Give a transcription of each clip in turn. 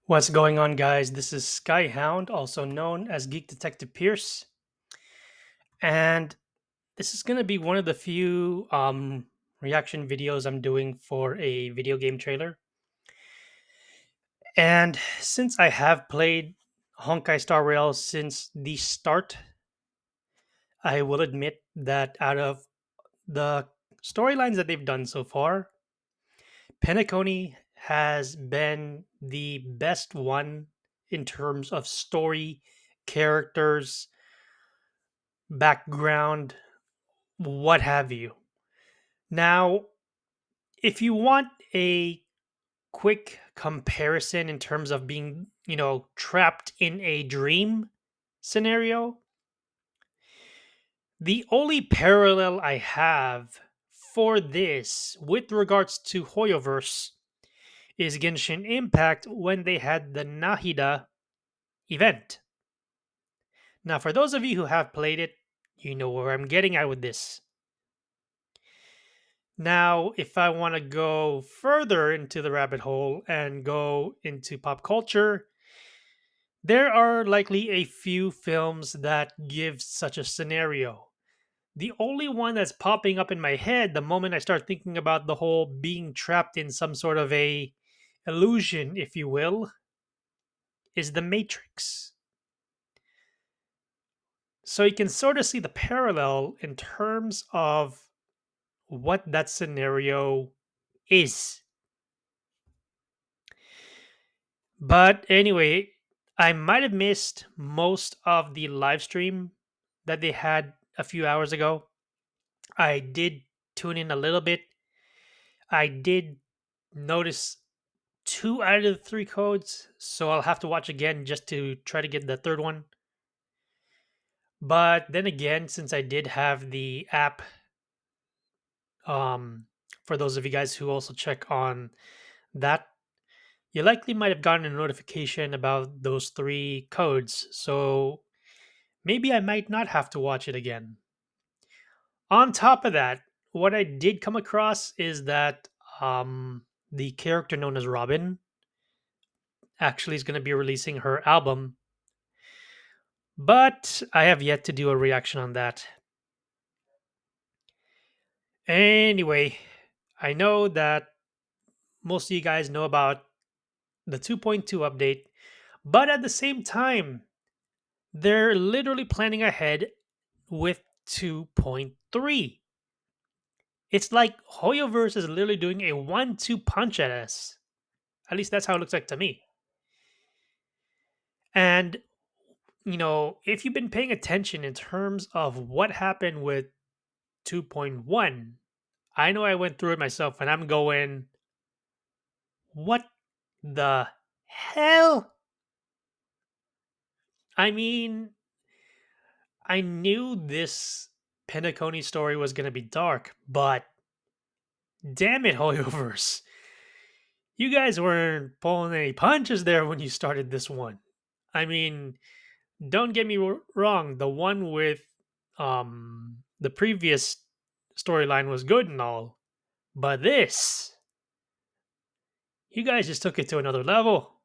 What's going on, guys? This is Skyhound, also known as Geek Detective Pierce, and this is going to be one of the few reaction videos I'm doing for a video game trailer. And since I have played Honkai Star Rail since the start, I will admit that out of the storylines that they've done so far, Penacony has been the best one in terms of story, characters, background, what have you. Now, if you want a quick comparison in terms of being, trapped in a dream scenario, the only parallel I have for this with regards to Hoyoverse is Genshin Impact when they had the Nahida event. Now, for those of you who have played it, you know where I'm getting at with this. Now, if I want to go further into the rabbit hole and go into pop culture, there are likely a few films that give such a scenario. The only one that's popping up in my head the moment I start thinking about the whole being trapped in some sort of a illusion, if you will, is The Matrix. So you can sort of see the parallel in terms of what that scenario is. But anyway, I might have missed most of the live stream that they had a few hours ago. I did tune in a little bit. I did notice two out of the three codes, so I'll have to watch again just to try to get the third one. But then again, since I did have the app, um, for those of you guys who also check on that, you likely might have gotten a notification about those three codes. So maybe I might not have to watch it again. On top of that, what I did come across is that the character known as Robin actually is going to be releasing her album, but I have yet to do a reaction on that. Anyway, I know that most of you guys know about the 2.2 update, but at the same time, they're literally planning ahead with 2.3. It's like Hoyoverse is literally doing a 1-2 punch at us. At least that's how it looks like to me. And, if you've been paying attention in terms of what happened with 2.1, I know I went through it myself and I'm going, what the hell? I mean, I knew this Penacony story was going to be dark, but damn it, Hoyoverse. You guys weren't pulling any punches there when you started this one. I mean, don't get me wrong, the one with the previous storyline was good and all, but this, you guys just took it to another level.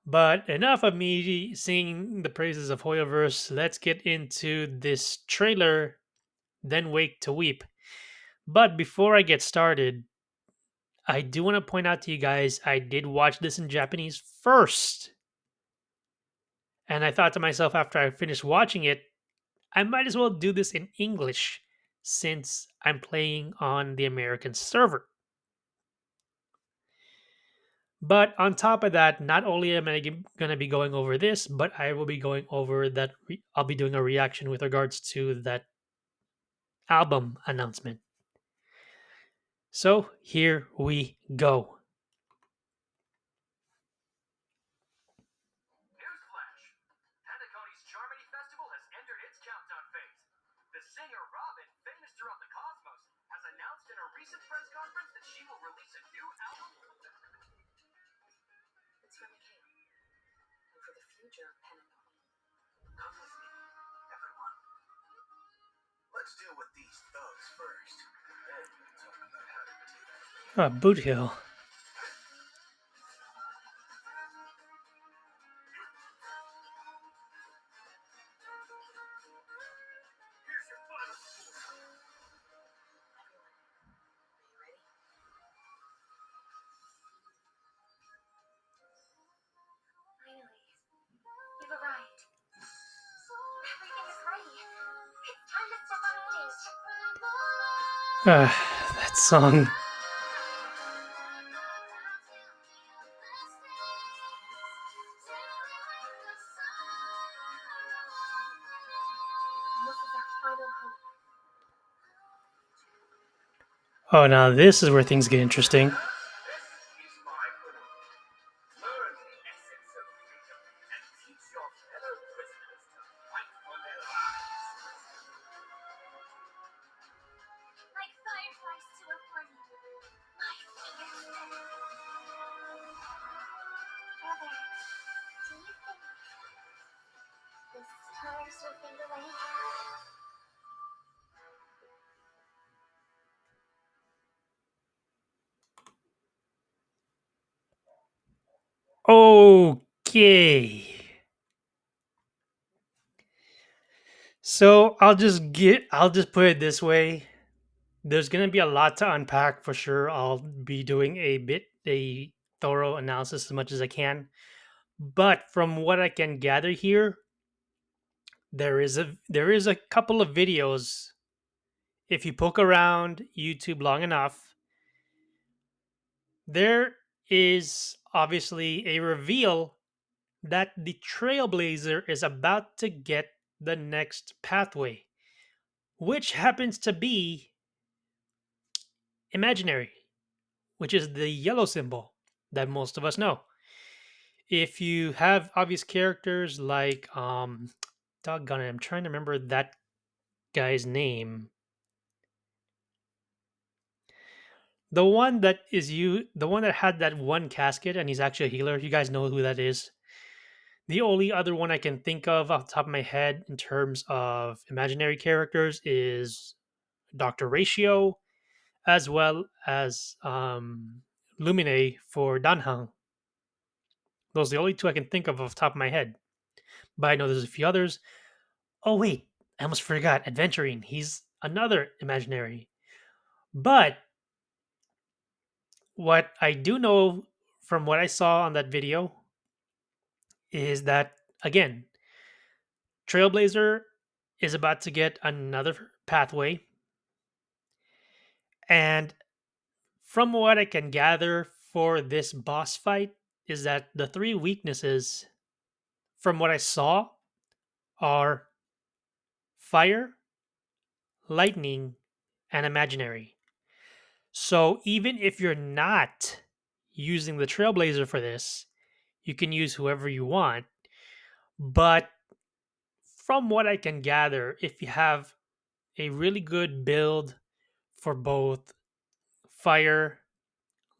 But enough of me singing the praises of Hoyoverse. Let's get into this trailer, then wake to weep. But before I get started, I do want to point out to you guys I did watch this in Japanese first. And I thought to myself after I finished watching it, I might as well do this in English since I'm playing on the American server. But on top of that, not only am I going to be going over this, but I will be going over that. I'll be doing a reaction with regards to that album announcement. So here we go. Newsflash! Penacony's Charmony Festival has entered its countdown phase. The singer Robin, famous throughout the cosmos, has announced in a recent press conference that she will release a new album. It's for Michaela, and for the future of Penacony. Come with me, everyone. Let's deal with these thugs first. Then we'll talk about how to deal. Boot Hill. That song. This is our final hope. Oh, now this is where things get interesting. This is my order. Learn the essence of freedom and teach your fellow prisoners to fight for their lives. Like fireflies to a flame, my fingers burn. Brother, do you think the stars will fade away? Okay. So I'll just put it this way. There's gonna be a lot to unpack for sure. I'll be doing a thorough analysis as much as I can. But from what I can gather here, there is a couple of videos. If you poke around YouTube long enough, there is obviously a reveal that the Trailblazer is about to get the next pathway, which happens to be imaginary, which is the yellow symbol that most of us know. If you have obvious characters like doggone it, I'm trying to remember that guy's name. The one that had that one casket and he's actually a healer. You guys know who that is. The only other one I can think of off the top of my head in terms of imaginary characters is Dr. Ratio, as well as Lumine for Danhang. Those are the only two I can think of off the top of my head. But I know there's a few others. Oh wait, I almost forgot. Adventuring. He's another imaginary. But what I do know from what I saw on that video is that again, Trailblazer is about to get another pathway, and from what I can gather for this boss fight is that the three weaknesses from what I saw are fire, lightning, and imaginary. So even if you're not using the Trailblazer for this, you can use whoever you want. But from what I can gather, if you have a really good build for both fire,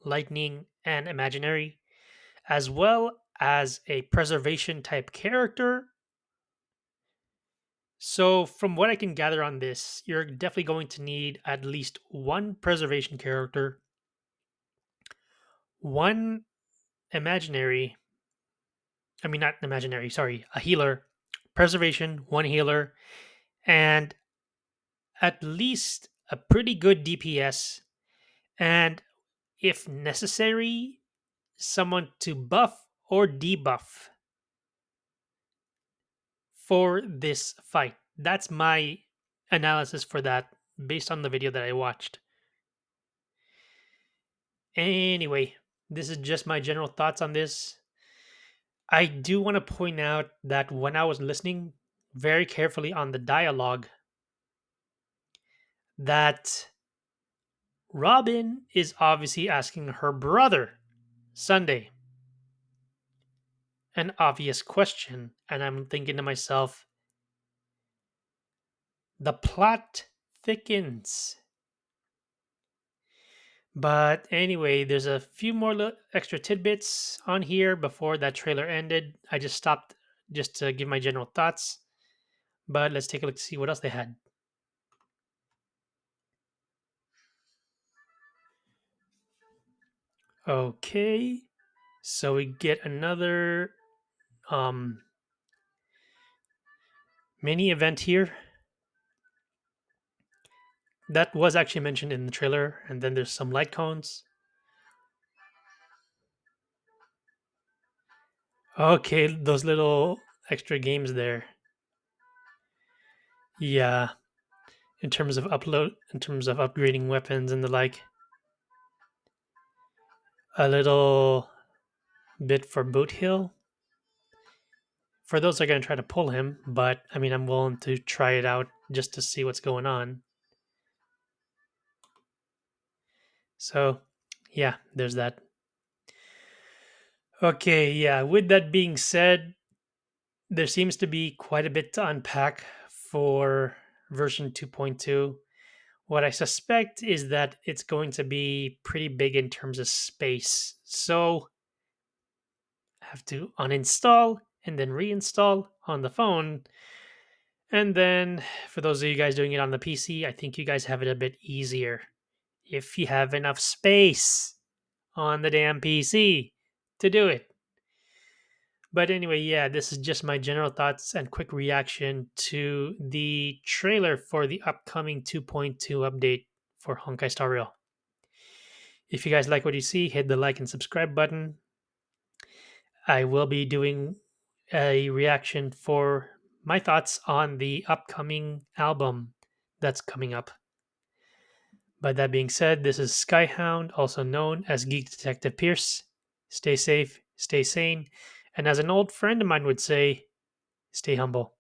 lightning, and imaginary, as well as a preservation type character. So, from what I can gather on this, you're definitely going to need at least one preservation character, one imaginary, I mean, not imaginary, sorry, a healer, preservation, one healer, and at least a pretty good DPS, and if necessary, someone to buff or debuff for this fight. That's my analysis for that based on the video that I watched. Anyway, this is just my general thoughts on this. I do want to point out that when I was listening very carefully on the dialogue, that Robin is obviously asking her brother, Sunday, an obvious question. And I'm thinking to myself, the plot thickens. But anyway, there's a few more extra tidbits on here before that trailer ended. I just stopped just to give my general thoughts. But let's take a look to see what else they had. Okay, so we get another um, mini event here that was actually mentioned in the trailer, and then there's some light cones. Okay, those little extra games there. Yeah, in terms of upgrading weapons and the like. A little bit for Boot Hill. For those that are going to try to pull him, but I mean, I'm willing to try it out just to see what's going on. So, yeah, there's that. Okay, yeah, with that being said, there seems to be quite a bit to unpack for version 2.2. What I suspect is that it's going to be pretty big in terms of space. So, I have to uninstall and then reinstall on the phone. And then, for those of you guys doing it on the PC, I think you guys have it a bit easier if you have enough space on the damn PC to do it. But anyway, yeah, this is just my general thoughts and quick reaction to the trailer for the upcoming 2.2 update for Honkai Star Rail. If you guys like what you see, hit the like and subscribe button. I will be doing a reaction for my thoughts on the upcoming album that's coming up. By that being said, this is Skyhound, also known as Geek Detective Pierce. Stay safe, stay sane, and as an old friend of mine would say, stay humble.